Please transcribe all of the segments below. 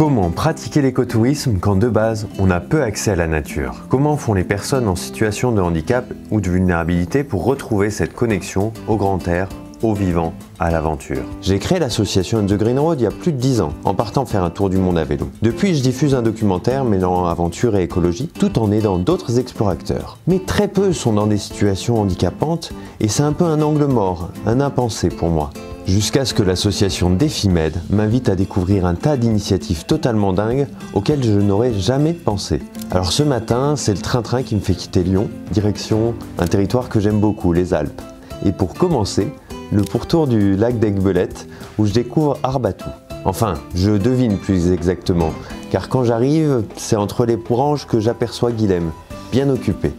Comment pratiquer l'écotourisme quand de base on a peu accès à la nature? Comment font les personnes en situation de handicap ou de vulnérabilité pour retrouver cette connexion au grand air, au vivant, à l'aventure? J'ai créé l'association The Green Road il y a plus de 10 ans, en partant faire un tour du monde à vélo. Depuis, je diffuse un documentaire mêlant aventure et écologie, tout en aidant d'autres explorateurs. Mais très peu sont dans des situations handicapantes, et c'est un peu un angle mort, un impensé pour moi. Jusqu'à ce que l'association Défimed m'invite à découvrir un tas d'initiatives totalement dingues auxquelles je n'aurais jamais pensé. Alors ce matin, c'est le train-train qui me fait quitter Lyon, direction un territoire que j'aime beaucoup, les Alpes. Et pour commencer, le pourtour du lac d'Aiguebelette où je découvre Arbatou. Enfin, je devine plus exactement, car quand j'arrive, c'est entre les branches que j'aperçois Guilhem, bien occupé.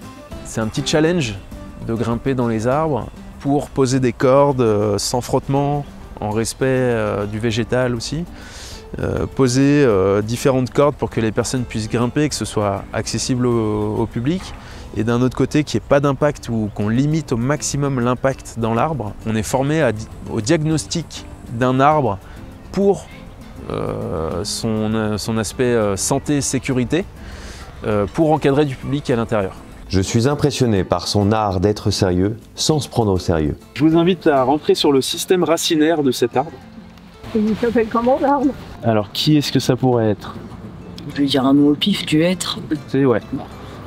C'est un petit challenge de grimper dans les arbres pour poser des cordes sans frottement, en respect du végétal aussi. Poser différentes cordes pour que les personnes puissent grimper, que ce soit accessible au public. Et d'un autre côté, qu'il n'y ait pas d'impact ou qu'on limite au maximum l'impact dans l'arbre. On est formé au diagnostic d'un arbre pour son aspect santé et sécurité, pour encadrer du public à l'intérieur. Je suis impressionné par son art d'être sérieux sans se prendre au sérieux. Je vous invite à rentrer sur le système racinaire de cet arbre. Il s'appelle comment l'arbre? Alors qui est-ce que ça pourrait être? Je vais dire un mot au pif, tu être. C'est ouais.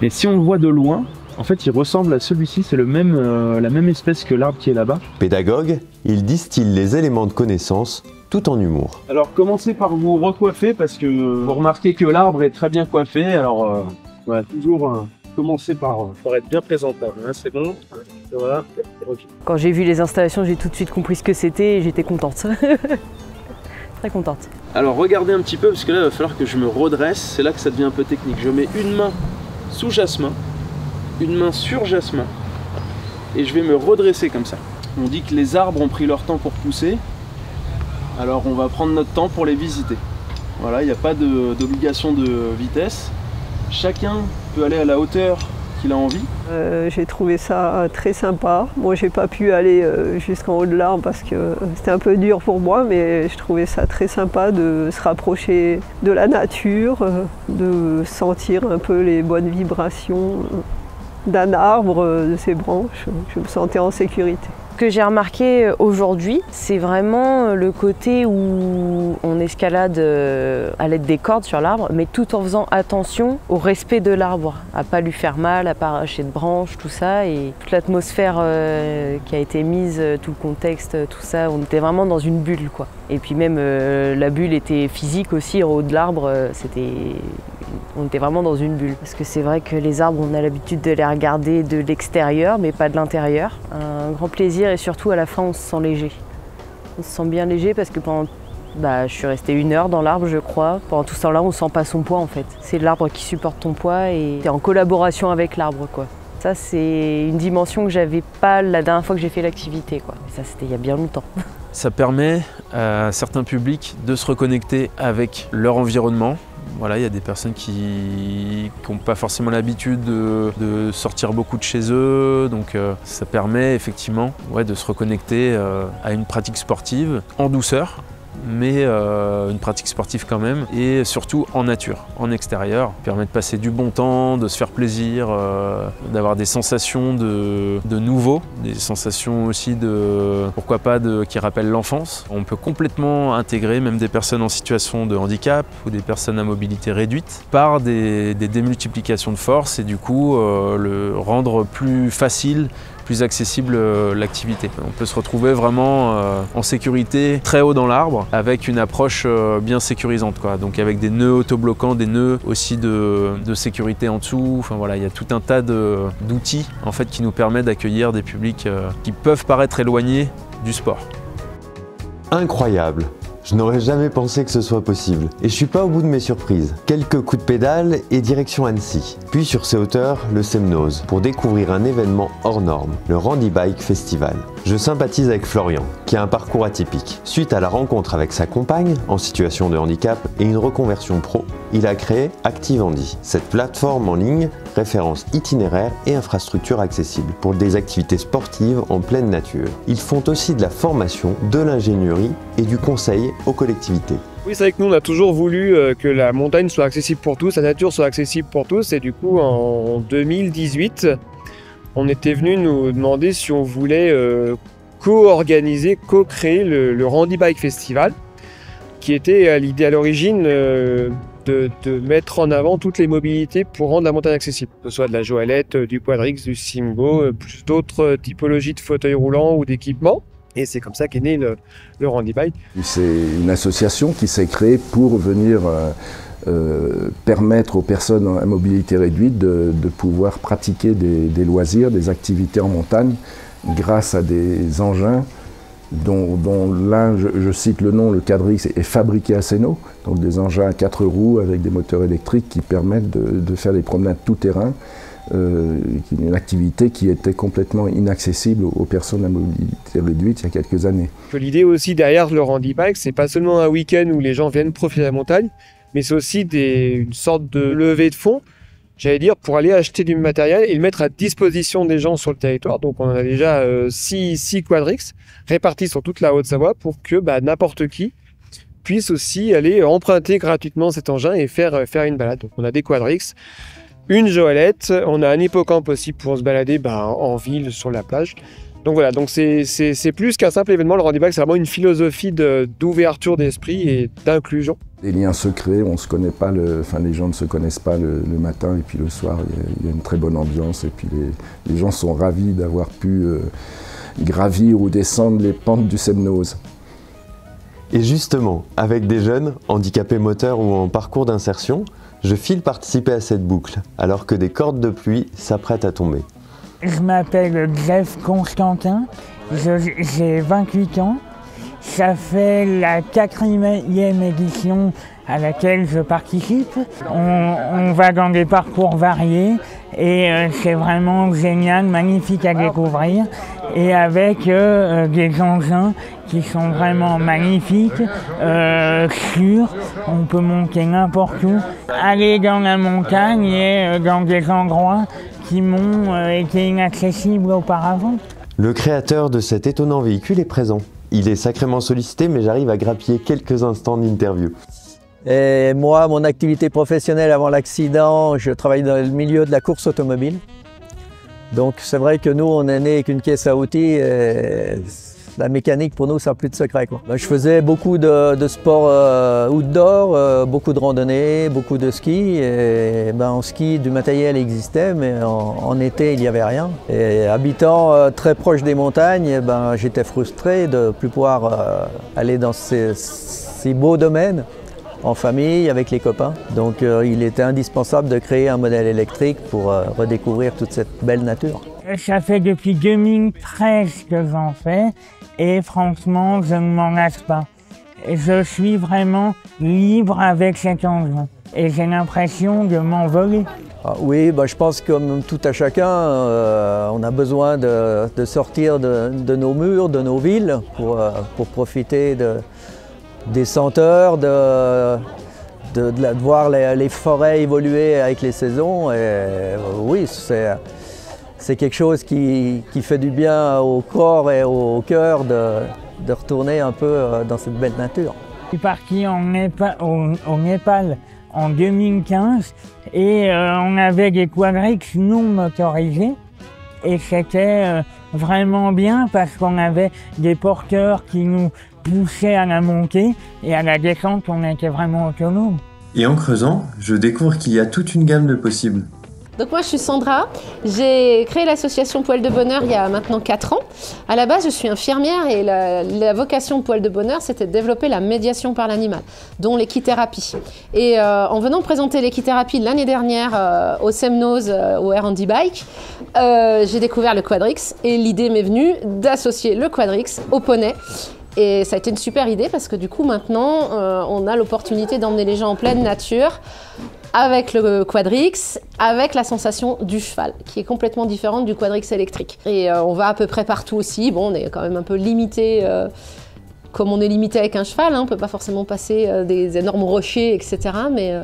Et si on le voit de loin, en fait il ressemble à celui-ci, c'est la même espèce que l'arbre qui est là-bas. Pédagogue, il distille les éléments de connaissance tout en humour. Alors commencez par vous recoiffer parce que vous remarquez que l'arbre est très bien coiffé, alors toujours commencer par être bien présentable, hein, c'est bon, ça va. Okay. Quand j'ai vu les installations, j'ai tout de suite compris ce que c'était et j'étais contente. Très contente. Alors regardez un petit peu parce que là il va falloir que je me redresse, c'est là que ça devient un peu technique. Je mets une main sous jasmin, une main sur jasmin et je vais me redresser comme ça. On dit que les arbres ont pris leur temps pour pousser, alors on va prendre notre temps pour les visiter. Voilà, il n'y a pas d'obligation de vitesse. Chacun peut aller à la hauteur qu'il a envie. J'ai trouvé ça très sympa. Moi, j'ai pas pu aller jusqu'en haut de l'arbre parce que c'était un peu dur pour moi, mais je trouvais ça très sympa de se rapprocher de la nature, de sentir un peu les bonnes vibrations d'un arbre, de ses branches. Je me sentais en sécurité. Ce que j'ai remarqué aujourd'hui, c'est vraiment le côté où on escalade à l'aide des cordes sur l'arbre, mais tout en faisant attention au respect de l'arbre, à pas lui faire mal, à pas arracher de branches, tout ça. Et toute l'atmosphère qui a été mise, tout le contexte, tout ça, on était vraiment dans une bulle, quoi. Et puis même la bulle était physique aussi, en haut de l'arbre, on était vraiment dans une bulle. Parce que c'est vrai que les arbres, on a l'habitude de les regarder de l'extérieur, mais pas de l'intérieur. Un grand plaisir et surtout à la fin, on se sent léger. On se sent bien léger parce que je suis restée 1 heure dans l'arbre, je crois. Pendant tout ce temps-là, on ne sent pas son poids en fait. C'est l'arbre qui supporte ton poids et tu es en collaboration avec l'arbre, quoi. Ça, c'est une dimension que j'avais pas la dernière fois que j'ai fait l'activité, quoi. Ça, c'était il y a bien longtemps. Ça permet à certains publics de se reconnecter avec leur environnement. Voilà, il y a des personnes qui n'ont pas forcément l'habitude de sortir beaucoup de chez eux, donc ça permet effectivement de se reconnecter à une pratique sportive en douceur, mais une pratique sportive quand même, et surtout en nature, en extérieur. Ça permet de passer du bon temps, de se faire plaisir, d'avoir des sensations de nouveau, des sensations aussi pourquoi pas, qui rappellent l'enfance. On peut complètement intégrer même des personnes en situation de handicap ou des personnes à mobilité réduite par des démultiplications de force et du coup le rendre plus facile, plus accessible l'activité. On peut se retrouver vraiment en sécurité très haut dans l'arbre avec une approche bien sécurisante, quoi. Donc avec des nœuds autobloquants, des nœuds aussi de sécurité en dessous. Enfin voilà, il y a tout un tas d'outils en fait qui nous permettent d'accueillir des publics qui peuvent paraître éloignés du sport. Incroyable! Je n'aurais jamais pensé que ce soit possible. Et je suis pas au bout de mes surprises. Quelques coups de pédale et direction Annecy. Puis sur ces hauteurs, le Semnoz, pour découvrir un événement hors norme, le Randy Bike Festival. Je sympathise avec Florian, qui a un parcours atypique. Suite à la rencontre avec sa compagne, en situation de handicap, et une reconversion pro, il a créé Activandi. Cette plateforme en ligne référence itinéraires et infrastructures accessibles pour des activités sportives en pleine nature. Ils font aussi de la formation, de l'ingénierie et du conseil aux collectivités. Oui, c'est vrai que nous, on a toujours voulu que la montagne soit accessible pour tous, la nature soit accessible pour tous. Et du coup, en 2018, on était venu nous demander si on voulait co-organiser, co-créer le Randy Bike Festival, qui était l'idée à l'origine de mettre en avant toutes les mobilités pour rendre la montagne accessible. Que ce soit de la joëlette, du quadrix, du Simbo, plus d'autres typologies de fauteuils roulants ou d'équipements. Et c'est comme ça qu'est né le Randy Bike. C'est une association qui s'est créée pour venir permettre aux personnes à mobilité réduite de pouvoir pratiquer des loisirs, des activités en montagne grâce à des engins dont l'un, je cite le nom, le quadrix, est fabriqué à Sénaux, donc des engins à 4 roues avec des moteurs électriques qui permettent de faire des promenades tout-terrain, une activité qui était complètement inaccessible aux personnes à mobilité réduite il y a quelques années. L'idée aussi derrière le Randy Bike, c'est pas seulement un week-end où les gens viennent profiter de la montagne, mais c'est aussi une sorte de levée de fonds, j'allais dire, pour aller acheter du matériel et le mettre à disposition des gens sur le territoire. Donc on a déjà 6 quadrix répartis sur toute la Haute-Savoie pour que n'importe qui puisse aussi aller emprunter gratuitement cet engin et faire une balade. Donc on a des quadrix, une joëlette, on a un hippocampe aussi pour se balader en ville, sur la plage. Donc voilà, donc c'est plus qu'un simple événement, le Randy Bike, c'est vraiment une philosophie d'ouverture d'esprit et d'inclusion. Les liens se créent, on se connaît pas, les gens ne se connaissent pas le matin et puis le soir, il y a une très bonne ambiance et puis les gens sont ravis d'avoir pu gravir ou descendre les pentes du Semnoz. Et justement, avec des jeunes, handicapés moteurs ou en parcours d'insertion, je file participer à cette boucle, alors que des cordes de pluie s'apprêtent à tomber. Je m'appelle Jeff Constantin, j'ai 28 ans. Ça fait la 4e édition à laquelle je participe. On va dans des parcours variés et c'est vraiment génial, magnifique à découvrir. Et avec des engins qui sont vraiment magnifiques, sûrs, on peut monter n'importe où, aller dans la montagne et dans des endroits qui m'ont été inaccessibles auparavant. Le créateur de cet étonnant véhicule est présent. Il est sacrément sollicité, mais j'arrive à grappiller quelques instants d'interview. Et moi, mon activité professionnelle avant l'accident, je travaille dans le milieu de la course automobile. Donc c'est vrai que nous, on est né avec une caisse à outils. Et la mécanique, pour nous, ça n'a plus de secret, quoi. Je faisais beaucoup de sports outdoor, beaucoup de randonnées, beaucoup de ski. Et en ski, du matériel existait, mais en été, il n'y avait rien. Et habitant très proche des montagnes, j'étais frustré de ne plus pouvoir aller dans ces beaux domaines en famille, avec les copains. Donc il était indispensable de créer un modèle électrique pour redécouvrir toute cette belle nature. Ça fait depuis 2013 que j'en fais et franchement, je ne m'en lasse pas. Je suis vraiment libre avec cet engin et j'ai l'impression de m'envoler. Oui, je pense que comme tout à chacun, on a besoin de sortir de nos murs, de nos villes pour profiter des senteurs, de voir les forêts évoluer avec les saisons. Et oui, c'est quelque chose qui fait du bien au corps et au cœur de retourner un peu dans cette belle nature. Je suis parti au Népal en 2015 et on avait des quadrix non motorisés et c'était vraiment bien parce qu'on avait des porteurs qui nous poussaient à la montée et à la descente, on était vraiment autonome. Et en creusant, je découvre qu'il y a toute une gamme de possibles. Donc moi je suis Sandra, j'ai créé l'association Poil de Bonheur il y a maintenant 4 ans. À la base je suis infirmière et la vocation de Poil de Bonheur c'était de développer la médiation par l'animal, dont l'équithérapie. Et en venant présenter l'équithérapie l'année dernière au Semnoz, au Randy Bike, j'ai découvert le quadrix et l'idée m'est venue d'associer le quadrix au poney. Et ça a été une super idée parce que du coup maintenant on a l'opportunité d'emmener les gens en pleine nature avec le quadrix, avec la sensation du cheval, qui est complètement différente du quadrix électrique. Et on va à peu près partout aussi. Bon, on est quand même un peu limité, comme on est limité avec un cheval, hein, on ne peut pas forcément passer des énormes rochers, etc. Mais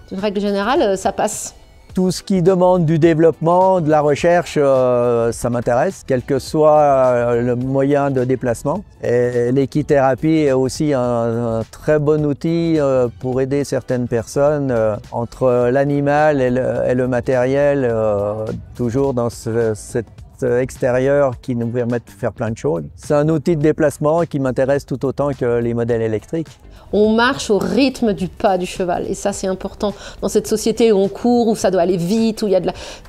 d'une règle générale, ça passe. Tout ce qui demande du développement, de la recherche, ça m'intéresse, quel que soit le moyen de déplacement. Et l'équithérapie est aussi un très bon outil pour aider certaines personnes entre l'animal et le matériel, toujours dans cet extérieur qui nous permet de faire plein de choses. C'est un outil de déplacement qui m'intéresse tout autant que les modèles électriques. On marche au rythme du pas du cheval et ça c'est important dans cette société où on court, où ça doit aller vite, où il y a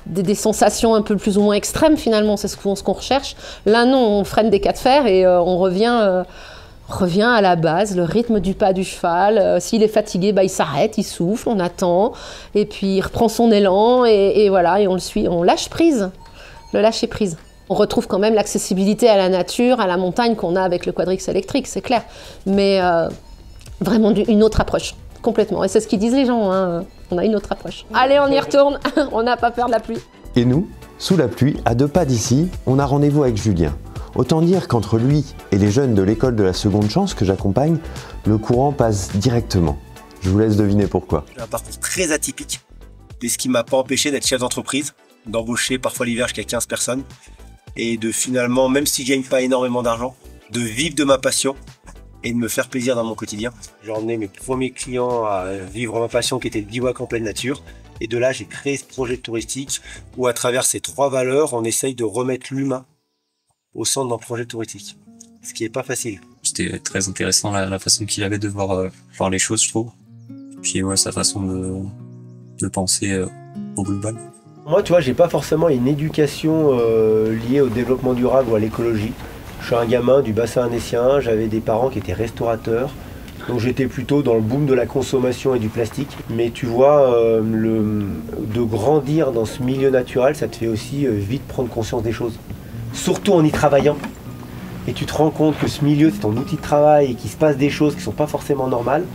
des sensations un peu plus ou moins extrêmes finalement, c'est ce qu'on recherche. Là non, on freine des cas de fer et on revient à la base, le rythme du pas du cheval. S'il est fatigué, il s'arrête, il souffle, on attend et puis il reprend son élan et voilà, et on le suit, on lâche prise, le lâcher prise. On retrouve quand même l'accessibilité à la nature, à la montagne qu'on a avec le quadrix électrique, c'est clair, mais vraiment une autre approche, complètement. Et c'est ce qu'ils disent les gens, hein. On a une autre approche. Allez, on y retourne, on n'a pas peur de la pluie. Et nous, sous la pluie, à 2 pas d'ici, on a rendez-vous avec Julien. Autant dire qu'entre lui et les jeunes de l'école de la seconde chance que j'accompagne, le courant passe directement. Je vous laisse deviner pourquoi. J'ai un parcours très atypique, mais ce qui ne m'a pas empêché d'être chef d'entreprise, d'embaucher parfois l'hiver jusqu'à 15 personnes, et de finalement, même si je ne gagne pas énormément d'argent, de vivre de ma passion et de me faire plaisir dans mon quotidien. J'ai emmené mes premiers clients à vivre ma passion qui était le bivouac en pleine nature. Et de là, j'ai créé ce projet touristique où à travers ces 3 valeurs, on essaye de remettre l'humain au centre d'un projet touristique. Ce qui n'est pas facile. C'était très intéressant la façon qu'il avait de voir les choses, je trouve. Puis ouais, sa façon de penser au global. Moi, tu vois, j'ai pas forcément une éducation liée au développement durable ou à l'écologie. Je suis un gamin du bassin annécien, j'avais des parents qui étaient restaurateurs, donc j'étais plutôt dans le boom de la consommation et du plastique. Mais tu vois, de grandir dans ce milieu naturel, ça te fait aussi vite prendre conscience des choses. Surtout en y travaillant. Et tu te rends compte que ce milieu, c'est ton outil de travail et qu'il se passe des choses qui ne sont pas forcément normales.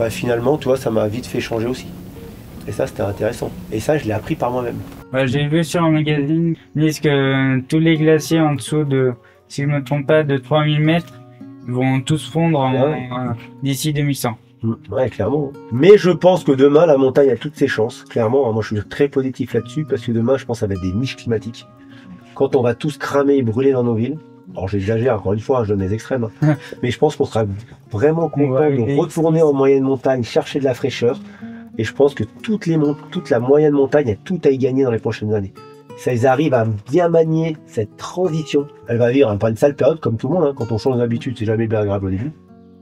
Finalement, tu vois, ça m'a vite fait changer aussi. Et ça, c'était intéressant. Et ça, je l'ai appris par moi-même. J'ai vu sur un magazine, ils disent que tous les glaciers en dessous de, si je ne me trompe pas, de 3000 mètres, vont tous fondre d'ici 2100. Ouais, clairement. Mais je pense que demain, la montagne a toutes ses chances. Clairement, moi, je suis très positif là-dessus parce que demain, je pense que ça va être des niches climatiques. Quand on va tous cramer et brûler dans nos villes, alors j'exagère, encore une fois, je donne des extrêmes, mais je pense qu'on sera vraiment content de retourner en moyenne montagne, chercher de la fraîcheur. Et je pense que toute la moyenne montagne a tout à y gagner dans les prochaines années. Si ils arrivent à bien manier cette transition, elle va vivre pas une sale période comme tout le monde, hein. Quand on change d'habitude, c'est jamais bien agréable au début.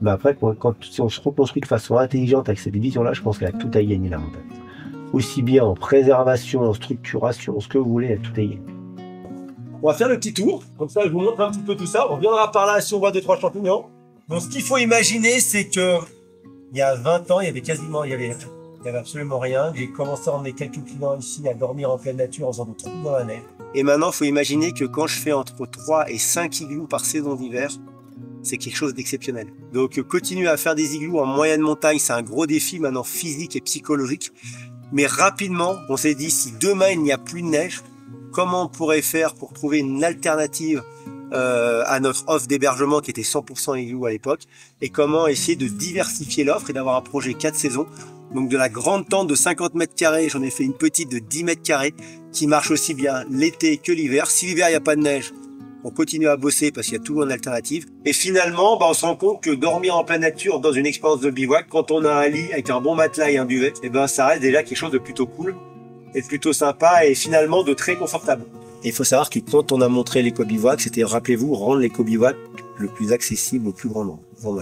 Mais après, si on se reconstruit de façon intelligente avec cette division-là, je pense qu'elle a tout à y gagner la montagne. Aussi bien en préservation, en structuration, ce que vous voulez, elle a tout à y gagner. On va faire le petit tour, comme ça je vous montre un petit peu tout ça. On reviendra par là si on voit 2-3 champignons. Donc ce qu'il faut imaginer, c'est que il y a 20 ans, il y avait absolument rien. J'ai commencé à emmener quelques clients ici à dormir en pleine nature en faisant des trous dans la neige. Et maintenant, il faut imaginer que quand je fais entre 3 et 5 igloos par saison d'hiver, c'est quelque chose d'exceptionnel. Donc continuer à faire des igloos en moyenne montagne, c'est un gros défi maintenant physique et psychologique. Mais rapidement, on s'est dit, si demain il n'y a plus de neige, comment on pourrait faire pour trouver une alternative à notre offre d'hébergement qui était 100% igloo à l'époque, et comment essayer de diversifier l'offre et d'avoir un projet 4 saisons. Donc de la grande tente de 50 mètres carrés, j'en ai fait une petite de 10 mètres carrés qui marche aussi bien l'été que l'hiver. Si l'hiver il n'y a pas de neige, on continue à bosser parce qu'il y a toujours une alternative. Et finalement, on se rend compte que dormir en pleine nature dans une expérience de bivouac, quand on a un lit avec un bon matelas et un duvet, ça reste déjà quelque chose de plutôt cool et de plutôt sympa et finalement de très confortable. Et il faut savoir que quand on a montré l'éco-bivouac, c'était, rappelez-vous, rendre l'éco-bivouac le plus accessible au plus grand nombre. On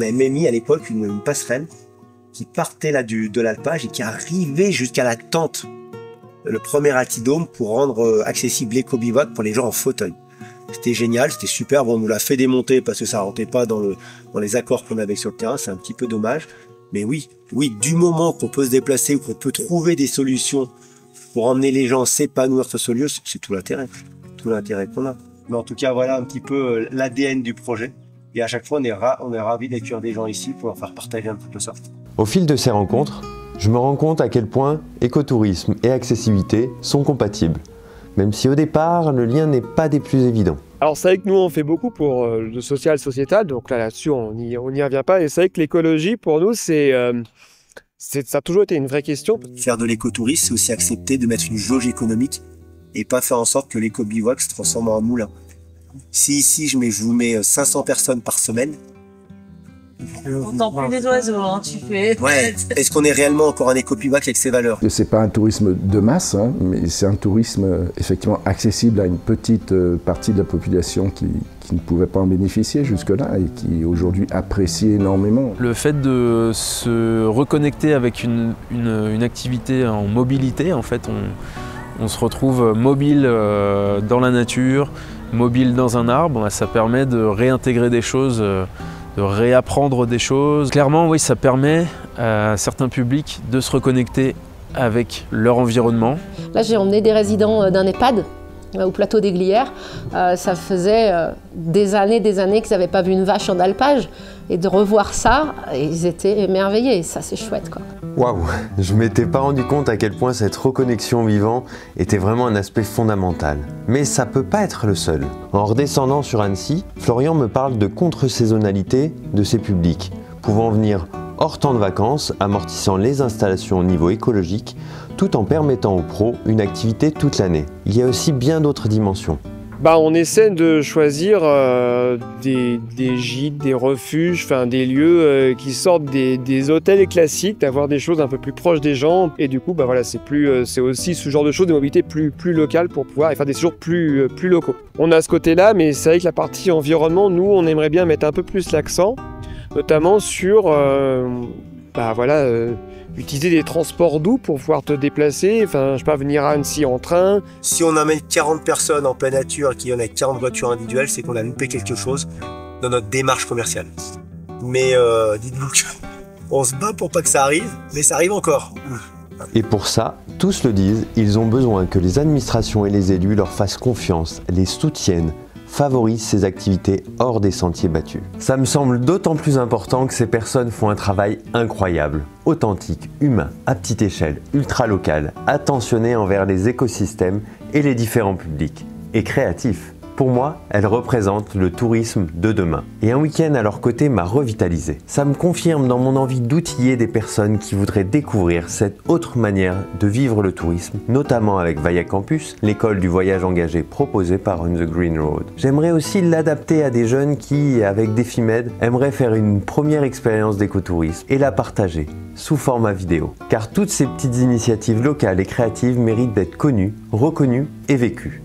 avait même mis à l'époque une passerelle qui partait là de l'alpage et qui arrivait jusqu'à la tente, le premier altidôme, pour rendre accessible l'éco-bivouac pour les gens en fauteuil. C'était génial, c'était super. Bon, on nous l'a fait démonter parce que ça rentrait pas dans les accords qu'on avait sur le terrain, c'est un petit peu dommage. Mais oui, du moment qu'on peut se déplacer ou qu'on peut trouver des solutions pour emmener les gens s'épanouir sur ce lieu, c'est tout l'intérêt qu'on a. Mais en tout cas, voilà un petit peu l'ADN du projet. Et à chaque fois, on est ravis d'accueillir des gens ici pour leur faire partager un petit peu ça. Au fil de ces rencontres, je me rends compte à quel point écotourisme et accessibilité sont compatibles, même si au départ, le lien n'est pas des plus évidents. Alors c'est vrai que nous on fait beaucoup pour le social, sociétal, donc là-dessus on n'y revient pas. Et c'est vrai que l'écologie pour nous c'est Ça a toujours été une vraie question. Faire de l'écotourisme, c'est aussi accepter de mettre une jauge économique et pas faire en sorte que l'éco-bivouac se transforme en un moulin. Si ici, je vous mets 500 personnes par semaine... On t'en plus des oiseaux, hein, tu fais... Ouais, est-ce qu'on est réellement encore un éco-bivouac avec ses valeurs? C'est pas un tourisme de masse, hein, mais c'est un tourisme effectivement accessible à une petite partie de la population qui ne pouvait pas en bénéficier jusque-là et qui aujourd'hui apprécie énormément. Le fait de se reconnecter avec une activité en mobilité, en fait, on se retrouve mobile dans la nature, mobile dans un arbre, ça permet de réintégrer des choses, de réapprendre des choses. Clairement, oui, ça permet à certains publics de se reconnecter avec leur environnement. Là, j'ai emmené des résidents d'un EHPAD au plateau des Glières. Ça faisait des années qu'ils n'avaient pas vu une vache en alpage. Et de revoir ça, ils étaient émerveillés. Ça, c'est chouette, quoi. Waouh, je ne m'étais pas rendu compte à quel point cette reconnexion au vivant était vraiment un aspect fondamental. Mais ça peut pas être le seul. En redescendant sur Annecy, Florian me parle de contre-saisonnalité de ces publics, pouvant venir hors temps de vacances, amortissant les installations au niveau écologique, tout en permettant aux pros une activité toute l'année. Il y a aussi bien d'autres dimensions. On essaie de choisir des gîtes, des refuges, des lieux qui sortent des hôtels classiques, d'avoir des choses un peu plus proches des gens. Et du coup, c'est aussi ce genre de choses, des mobilités plus locales pour pouvoir faire des séjours plus locaux. On a ce côté-là, mais c'est vrai que la partie environnement, nous, on aimerait bien mettre un peu plus l'accent, notamment sur utiliser des transports doux pour pouvoir te déplacer, venir à Annecy en train. Si on amène 40 personnes en pleine nature et qu'il y en a 40 voitures individuelles, c'est qu'on a loupé quelque chose dans notre démarche commerciale. Mais dites-vous qu'on se bat pour pas que ça arrive, mais ça arrive encore. Et pour ça, tous le disent, ils ont besoin que les administrations et les élus leur fassent confiance, les soutiennent, favorise ces activités hors des sentiers battus. Ça me semble d'autant plus important que ces personnes font un travail incroyable, authentique, humain, à petite échelle, ultra local, attentionné envers les écosystèmes et les différents publics, et créatif. Pour moi, elles représentent le tourisme de demain. Et un week-end à leur côté m'a revitalisé. Ça me confirme dans mon envie d'outiller des personnes qui voudraient découvrir cette autre manière de vivre le tourisme, notamment avec Via Campus, l'école du voyage engagé proposée par On the Green Road. J'aimerais aussi l'adapter à des jeunes qui, avec Défimed, aimeraient faire une première expérience d'écotourisme et la partager sous format vidéo. Car toutes ces petites initiatives locales et créatives méritent d'être connues, reconnues et vécues.